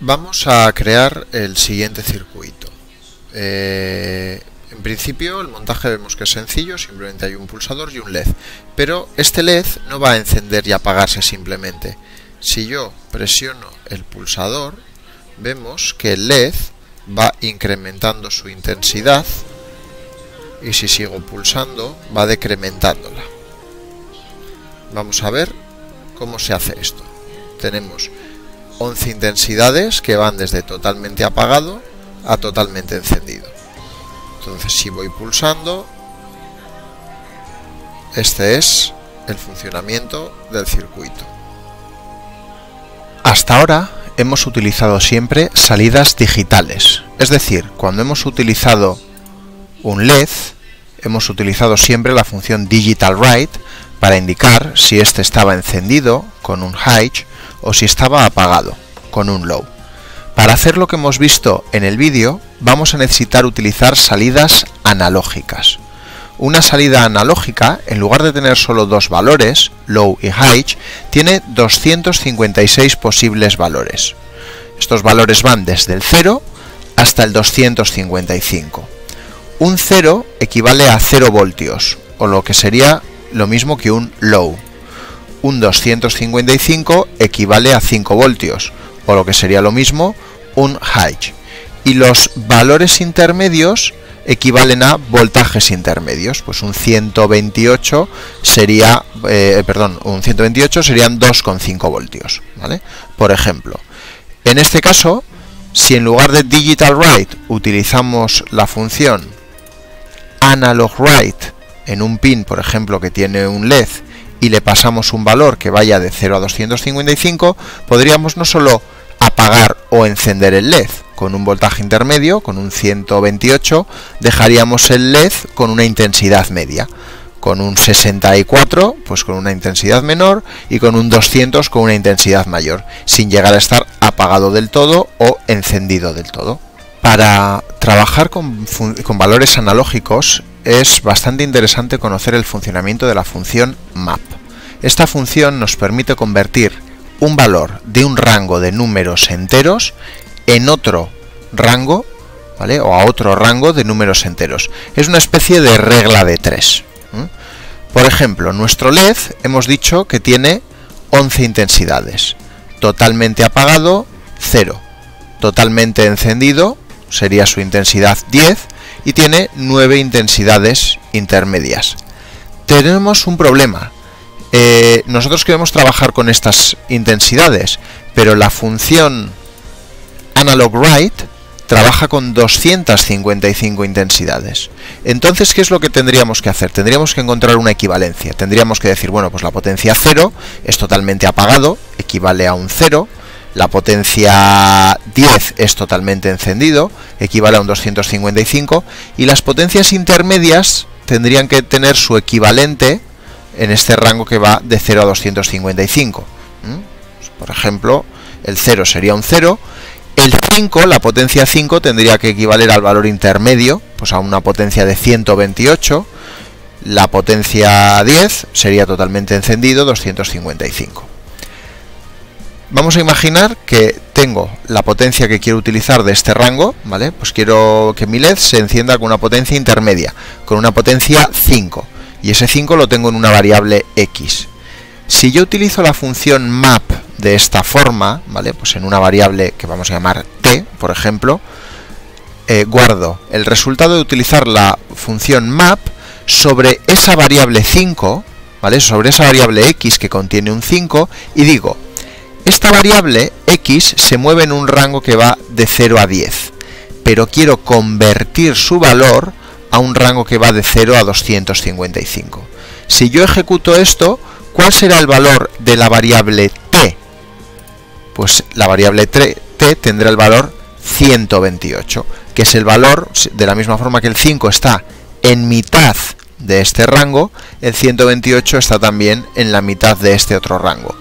Vamos a crear el siguiente circuito. En principio el montaje vemos que es sencillo, simplemente hay un pulsador y un LED, pero este LED no va a encender y apagarse simplemente. Si yo presiono el pulsador, vemos que el LED va incrementando su intensidad y si sigo pulsando va decrementándola. Vamos a ver cómo se hace esto. Tenemos 11 intensidades que van desde totalmente apagado a totalmente encendido. Entonces, si voy pulsando, este es el funcionamiento del circuito. Hasta ahora hemos utilizado siempre salidas digitales, es decir, cuando hemos utilizado un LED, hemos utilizado siempre la función Digital Write para indicar si este estaba encendido con un High o si estaba apagado con un Low. Para hacer lo que hemos visto en el vídeo, vamos a necesitar utilizar salidas analógicas. Una salida analógica, en lugar de tener solo dos valores, Low y High, tiene 256 posibles valores. Estos valores van desde el 0 hasta el 255. Un 0 equivale a 0 voltios, o lo que sería lo mismo que un Low. Un 255 equivale a 5 voltios, o lo que sería lo mismo un High. Y los valores intermedios equivalen a voltajes intermedios. Pues un 128 sería, un 128 serían 2,5 voltios, ¿vale? Por ejemplo, en este caso, si en lugar de Digital Write utilizamos la función Analog Write en un pin, por ejemplo, que tiene un LED, y le pasamos un valor que vaya de 0 a 255, podríamos no solo apagar o encender el LED con un voltaje intermedio, con un 128, dejaríamos el LED con una intensidad media, con un 64 pues con una intensidad menor y con un 200 con una intensidad mayor, sin llegar a estar apagado del todo o encendido del todo. Para trabajar con valores analógicos es bastante interesante conocer el funcionamiento de la función map. Esta función nos permite convertir un valor de un rango de números enteros en otro rango, ¿vale? O a otro rango de números enteros. Es una especie de regla de 3. Por ejemplo, nuestro LED hemos dicho que tiene 11 intensidades. Totalmente apagado, 0. Totalmente encendido sería su intensidad 10 y tiene 9 intensidades intermedias. Tenemos un problema. Nosotros queremos trabajar con estas intensidades, pero la función Analog Write trabaja con 255 intensidades. Entonces, ¿qué es lo que tendríamos que hacer? Tendríamos que encontrar una equivalencia. Tendríamos que decir, bueno, pues la potencia 0 es totalmente apagado, equivale a un 0. La potencia 10 es totalmente encendido, equivale a un 255. Y las potencias intermedias tendrían que tener su equivalente en este rango que va de 0 a 255. Por ejemplo, el 0 sería un 0. El 5, la potencia 5, tendría que equivaler al valor intermedio, pues a una potencia de 128. La potencia 10 sería totalmente encendido, 255. Vamos a imaginar que tengo la potencia que quiero utilizar de este rango, ¿vale? Pues quiero que mi LED se encienda con una potencia intermedia, con una potencia 5. Y ese 5 lo tengo en una variable x. Si yo utilizo la función map de esta forma, ¿vale? Pues en una variable que vamos a llamar t, por ejemplo, guardo el resultado de utilizar la función map sobre esa variable 5, ¿vale? Sobre esa variable x que contiene un 5, y digo, esta variable x se mueve en un rango que va de 0 a 10, pero quiero convertir su valor a un rango que va de 0 a 255. Si yo ejecuto esto, ¿cuál será el valor de la variable t? Pues la variable t tendrá el valor 128, que es el valor, de la misma forma que el 5 está en mitad de este rango, el 128 está también en la mitad de este otro rango.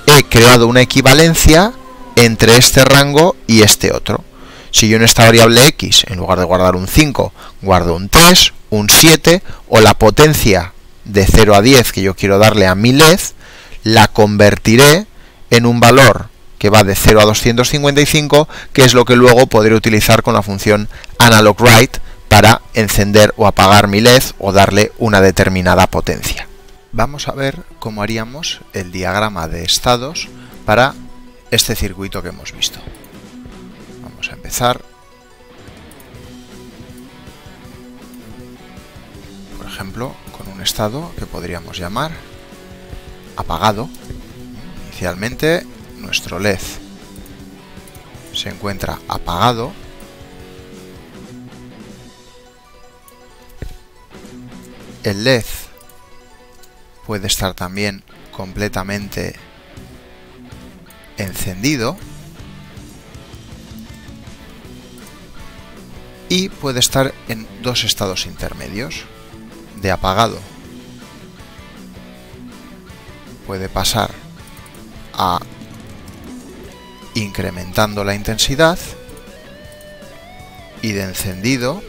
He creado una equivalencia entre este rango y este otro. Si yo en esta variable x, en lugar de guardar un 5, guardo un 3, un 7, o la potencia de 0 a 10 que yo quiero darle a mi LED, la convertiré en un valor que va de 0 a 255, que es lo que luego podré utilizar con la función AnalogWrite para encender o apagar mi LED o darle una determinada potencia. Vamos a ver cómo haríamos el diagrama de estados para este circuito que hemos visto. Vamos a empezar, por ejemplo, con un estado que podríamos llamar apagado. Inicialmente nuestro LED se encuentra apagado. El LED puede estar también completamente encendido y puede estar en dos estados intermedios. De apagado puede pasar a incrementando la intensidad y de encendido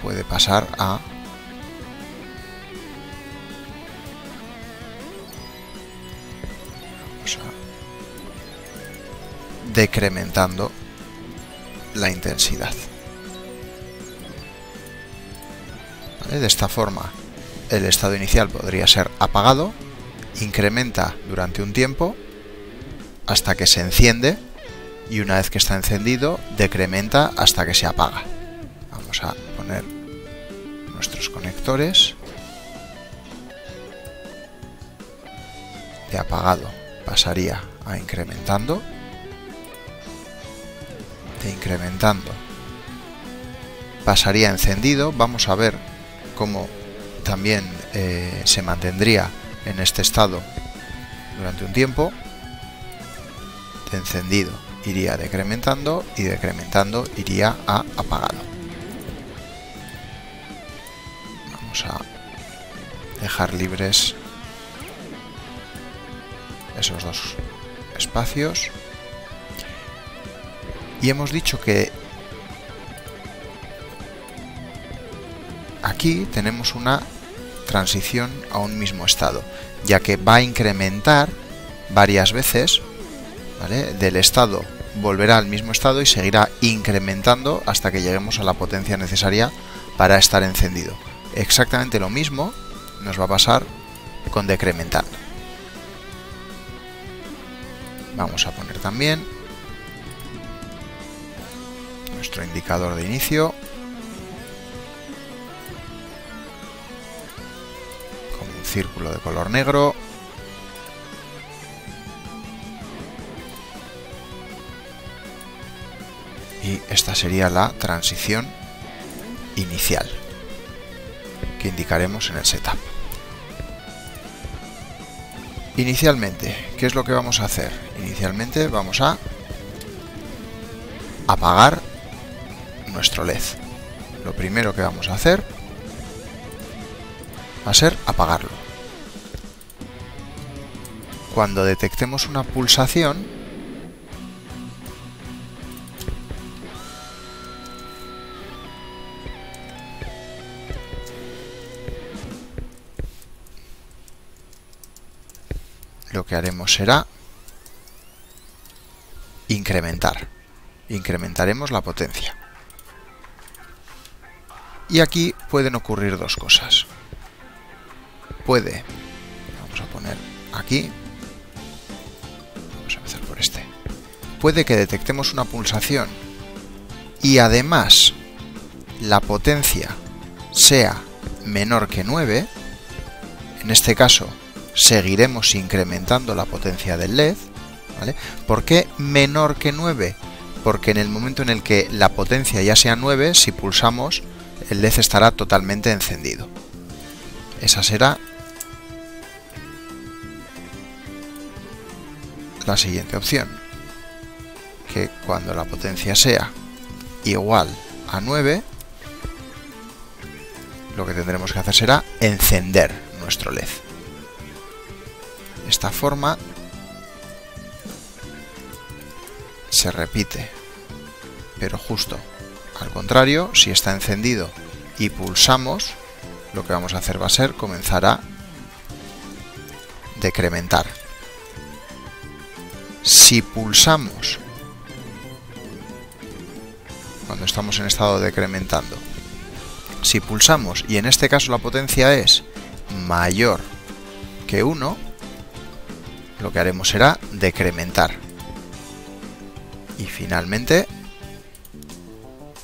puede pasar a decrementando la intensidad. ¿Vale? De esta forma el estado inicial podría ser apagado, incrementa durante un tiempo hasta que se enciende y una vez que está encendido decrementa hasta que se apaga. Vamos a poner nuestros conectores. De apagado pasaría a incrementando, de incrementando pasaría a encendido. Vamos a ver cómo también se mantendría en este estado durante un tiempo. De encendido iría decrementando y decrementando iría a apagado. Vamos a dejar libres esos dos espacios y hemos dicho que aquí tenemos una transición a un mismo estado, ya que va a incrementar varias veces, ¿vale? Del estado volverá al mismo estado y seguirá incrementando hasta que lleguemos a la potencia necesaria para estar encendido. Exactamente lo mismo nos va a pasar con decrementando. Vamos a poner también nuestro indicador de inicio con un círculo de color negro. Y esta sería la transición inicial que indicaremos en el setup. Inicialmente, ¿qué es lo que vamos a hacer? Inicialmente vamos a apagar nuestro LED. Lo primero que vamos a hacer va a ser apagarlo. Cuando detectemos una pulsación, lo que haremos será incrementar. Incrementaremos la potencia. Y aquí pueden ocurrir dos cosas. Vamos a poner aquí, vamos a empezar por este. Puede que detectemos una pulsación y además la potencia sea menor que 9. En este caso seguiremos incrementando la potencia del LED, ¿vale? ¿Por qué menor que 9? Porque en el momento en el que la potencia ya sea 9, si pulsamos, el LED estará totalmente encendido. Esa será la siguiente opción, que cuando la potencia sea igual a 9, lo que tendremos que hacer será encender nuestro LED. De esta forma se repite, pero justo al contrario, si está encendido y pulsamos, lo que vamos a hacer va a ser comenzar a decrementar. Si pulsamos, cuando estamos en estado decrementando, si pulsamos y en este caso la potencia es mayor que 1, lo que haremos será decrementar. Y finalmente,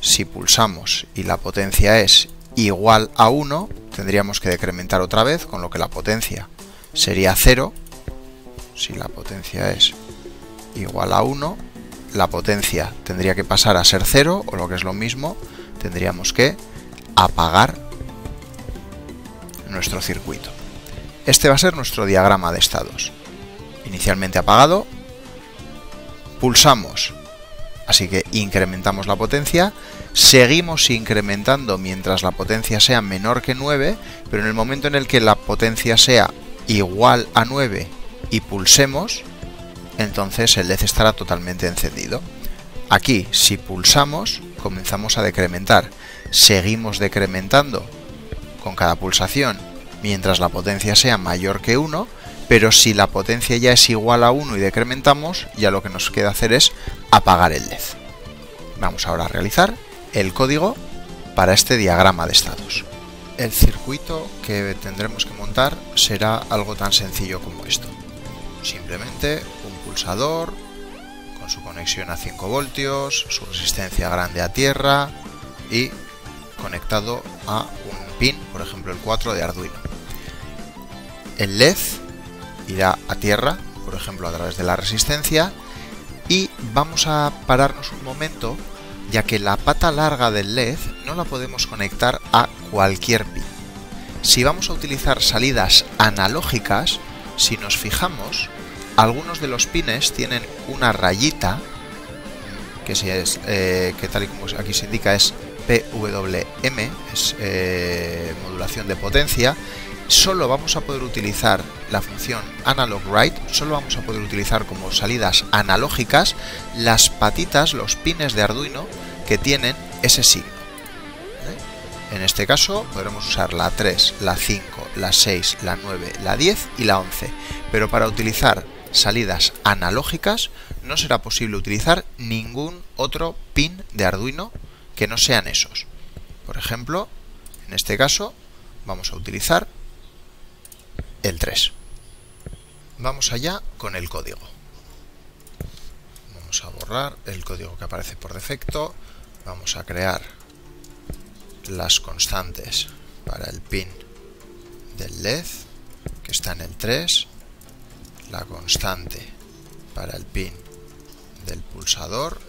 si pulsamos y la potencia es igual a 1, tendríamos que decrementar otra vez, con lo que la potencia sería 0. Si la potencia es igual a 1, la potencia tendría que pasar a ser 0, o lo que es lo mismo, tendríamos que apagar nuestro circuito. Este va a ser nuestro diagrama de estados. Inicialmente apagado, pulsamos, así que incrementamos la potencia, seguimos incrementando mientras la potencia sea menor que 9, pero en el momento en el que la potencia sea igual a 9 y pulsemos, entonces el LED estará totalmente encendido. Aquí, si pulsamos, comenzamos a decrementar. Seguimos decrementando con cada pulsación mientras la potencia sea mayor que 1, pero si la potencia ya es igual a 1 y decrementamos, ya lo que nos queda hacer es apagar el LED. Vamos ahora a realizar el código para este diagrama de estados. El circuito que tendremos que montar será algo tan sencillo como esto. Simplemente un pulsador con su conexión a 5 voltios, su resistencia grande a tierra y conectado a un pin, por ejemplo el 4 de Arduino. El LED irá a tierra, por ejemplo a través de la resistencia, y vamos a pararnos un momento, ya que la pata larga del LED no la podemos conectar a cualquier pin. Si vamos a utilizar salidas analógicas, si nos fijamos, algunos de los pines tienen una rayita que tal y como aquí se indica es PWM, es modulación de potencia. Solo vamos a poder utilizar la función analog write, solo vamos a poder utilizar como salidas analógicas las patitas, los pines de Arduino que tienen ese signo. En este caso podremos usar la 3, la 5, la 6, la 9, la 10 y la 11, pero para utilizar salidas analógicas no será posible utilizar ningún otro pin de Arduino que no sean esos. Por ejemplo, en este caso vamos a utilizar el 3. Vamos allá con el código. Vamos a borrar el código que aparece por defecto. Vamos a crear las constantes para el pin del LED, que está en el 3, la constante para el pin del pulsador,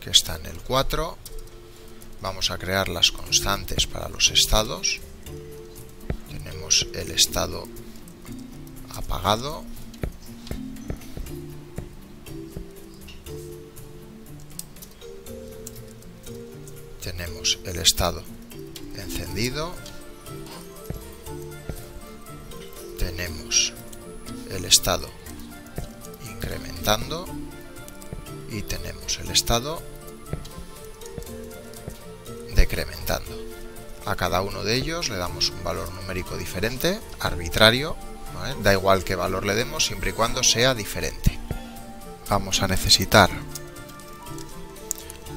que está en el 4. Vamos a crear las constantes para los estados. Tenemos el estado apagado, tenemos el estado encendido, tenemos el estado incrementando y tenemos el estado decrementando. A cada uno de ellos le damos un valor numérico diferente, arbitrario, ¿vale? Da igual qué valor le demos siempre y cuando sea diferente. Vamos a necesitar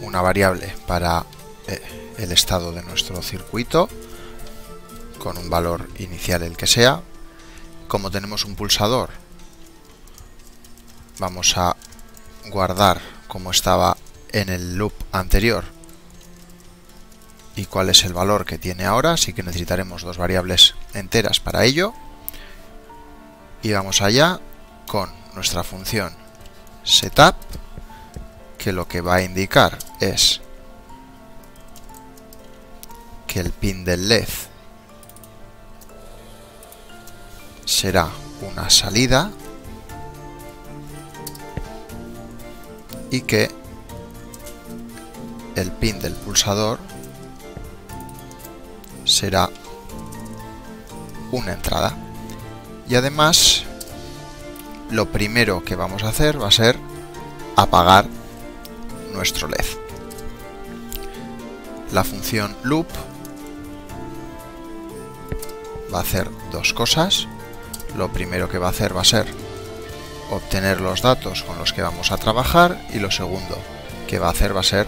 una variable para el estado de nuestro circuito con un valor inicial el que sea. Como tenemos un pulsador, vamos a guardar como estaba en el loop anterior y cuál es el valor que tiene ahora, así que necesitaremos dos variables enteras para ello. Y vamos allá con nuestra función setup, que lo que va a indicar es que el pin del LED será una salida y que el pin del pulsador será una entrada. Y además lo primero que vamos a hacer va a ser apagar nuestro LED. La función loop va a hacer dos cosas. Lo primero que va a hacer va a ser obtener los datos con los que vamos a trabajar, y lo segundo que va a hacer va a ser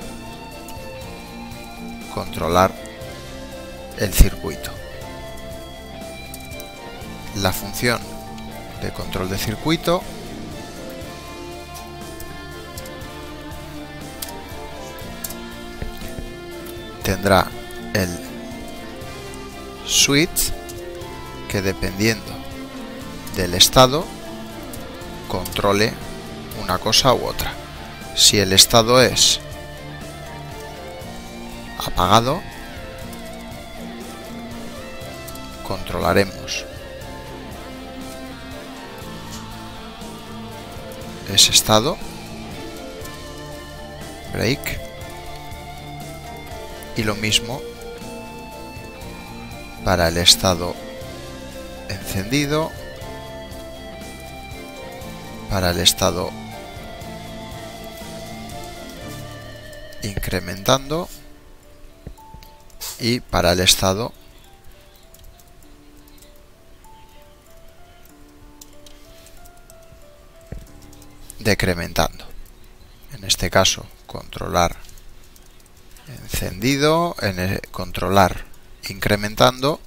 controlar el circuito. La función de control de circuito tendrá el switch que, dependiendo del estado, controle una cosa u otra. Si el estado es apagado, controlaremos ese estado, break, y lo mismo para el estado encendido, para el estado incrementando y para el estado decrementando. En este caso, controlar encendido, controlar incrementando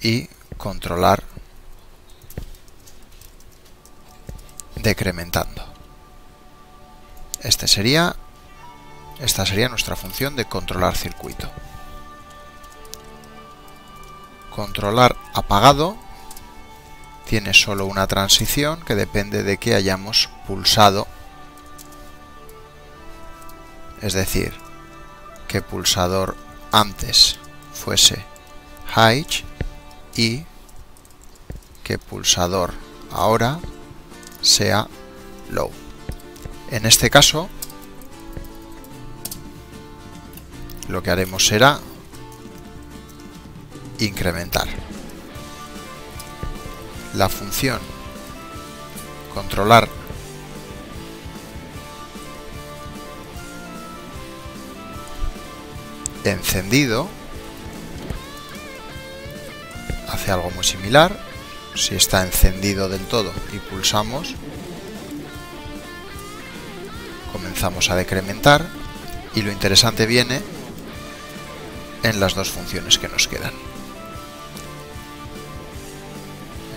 y controlar decrementando. Esta sería nuestra función de controlar circuito. Controlar apagado tiene solo una transición que depende de que hayamos pulsado, es decir, que pulsador antes fuese high y que pulsador ahora sea low. En este caso, lo que haremos será incrementar. La función controlar encendido hace algo muy similar. Si está encendido del todo y pulsamos, comenzamos a decrementar, y lo interesante viene en las dos funciones que nos quedan.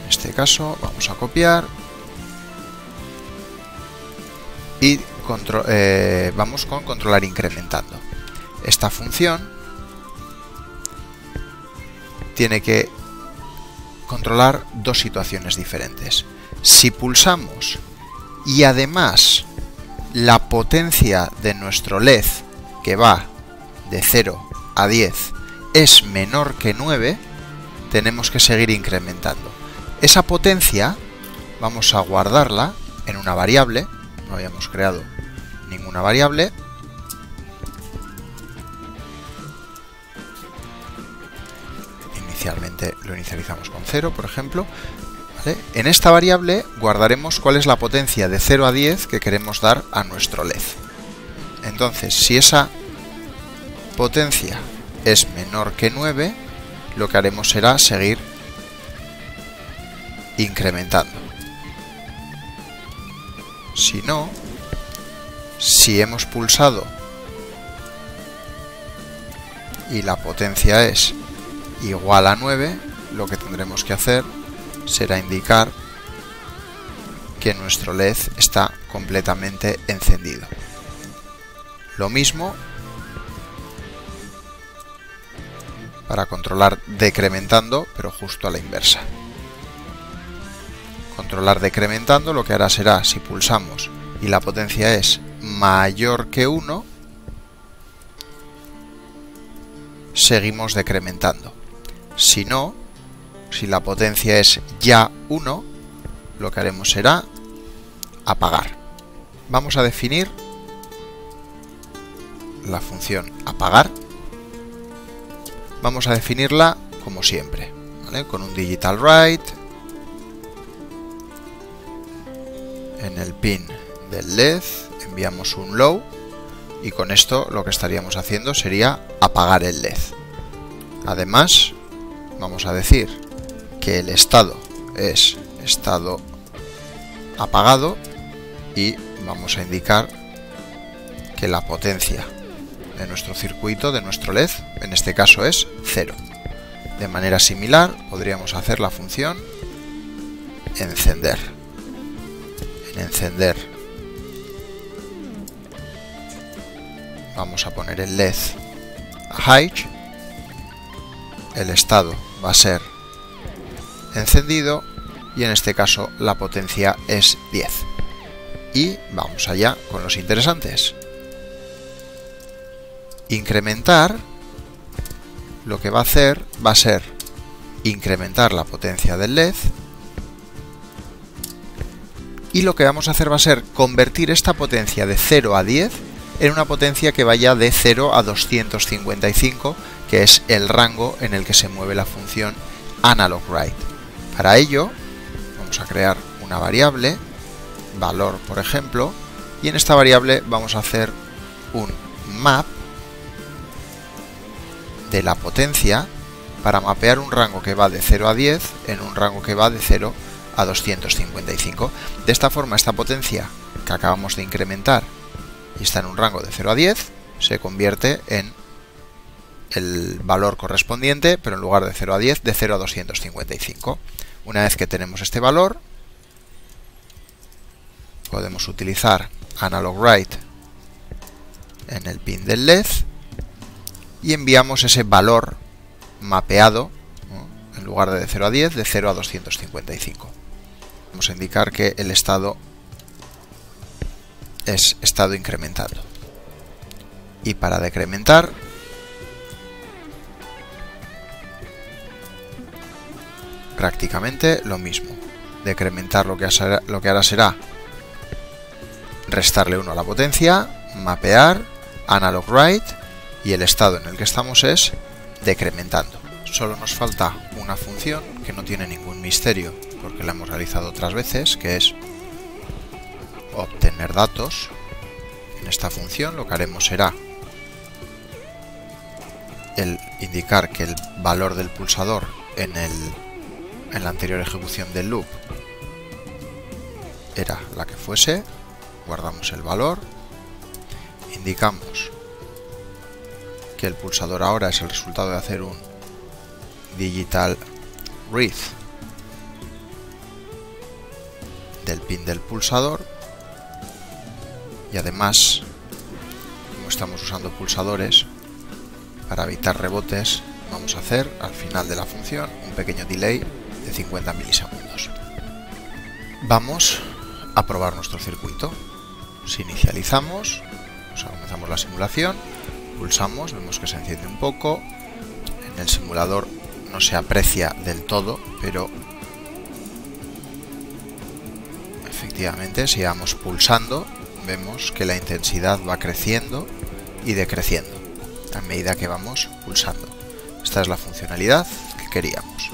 En este caso vamos a copiar y vamos con controlar incrementando. Esta función tiene que controlar dos situaciones diferentes. Si pulsamos y además la potencia de nuestro LED, que va de 0 a 10, es menor que 9, tenemos que seguir incrementando. Esa potencia vamos a guardarla en una variable. No habíamos creado ninguna variable. Inicialmente lo inicializamos con 0, por ejemplo. ¿Vale? En esta variable guardaremos cuál es la potencia de 0 a 10 que queremos dar a nuestro LED. Entonces, si esa potencia es menor que 9, lo que haremos será seguir incrementando. Si no, si hemos pulsado y la potencia es igual a 9, lo que tendremos que hacer será indicar que nuestro LED está completamente encendido. Lo mismo para controlar decrementando, pero justo a la inversa. Controlar decrementando lo que hará será, si pulsamos y la potencia es mayor que 1, seguimos decrementando. Si no, si la potencia es ya 1, lo que haremos será apagar. Vamos a definir la función apagar. Vamos a definirla como siempre, ¿vale? Con un digital write en el pin del LED, enviamos un low, y con esto lo que estaríamos haciendo sería apagar el LED. Además, vamos a decir que el estado es estado apagado y vamos a indicar que la potencia de nuestro circuito, de nuestro LED, en este caso es 0. De manera similar podríamos hacer la función encender. En encender vamos a poner el LED a high, el estado va a ser encendido y en este caso la potencia es 10. Y vamos allá con los interesantes. Incrementar, lo que va a hacer va a ser incrementar la potencia del LED, y lo que vamos a hacer va a ser convertir esta potencia de 0 a 10 en una potencia que vaya de 0 a 255, que es el rango en el que se mueve la función AnalogWrite. Para ello vamos a crear una variable, valor por ejemplo, y en esta variable vamos a hacer un map de la potencia para mapear un rango que va de 0 a 10 en un rango que va de 0 a 255. De esta forma, esta potencia que acabamos de incrementar y está en un rango de 0 a 10 se convierte en el valor correspondiente, pero en lugar de 0 a 10, de 0 a 255. Una vez que tenemos este valor, podemos utilizar AnalogWrite en el pin del LED y enviamos ese valor mapeado, ¿no?, en lugar de 0 a 10, de 0 a 255. Vamos a indicar que el estado es estado incrementando. Y para decrementar, prácticamente lo mismo. Decrementar lo que hará será restarle 1 a la potencia, mapear, AnalogWrite, y el estado en el que estamos es decrementando. Solo nos falta una función que no tiene ningún misterio porque la hemos realizado otras veces, que es obtener datos. En esta función lo que haremos será el indicar que el valor del pulsador en la anterior ejecución del loop era la que fuese, guardamos el valor, indicamos que el pulsador ahora es el resultado de hacer un digital read del pin del pulsador, y además, como estamos usando pulsadores para evitar rebotes, vamos a hacer al final de la función un pequeño delay de 50 milisegundos. Vamos a probar nuestro circuito. Si inicializamos, o sea, comenzamos la simulación, pulsamos, vemos que se enciende un poco. En el simulador no se aprecia del todo, pero efectivamente si vamos pulsando vemos que la intensidad va creciendo y decreciendo a medida que vamos pulsando. Esta es la funcionalidad que queríamos.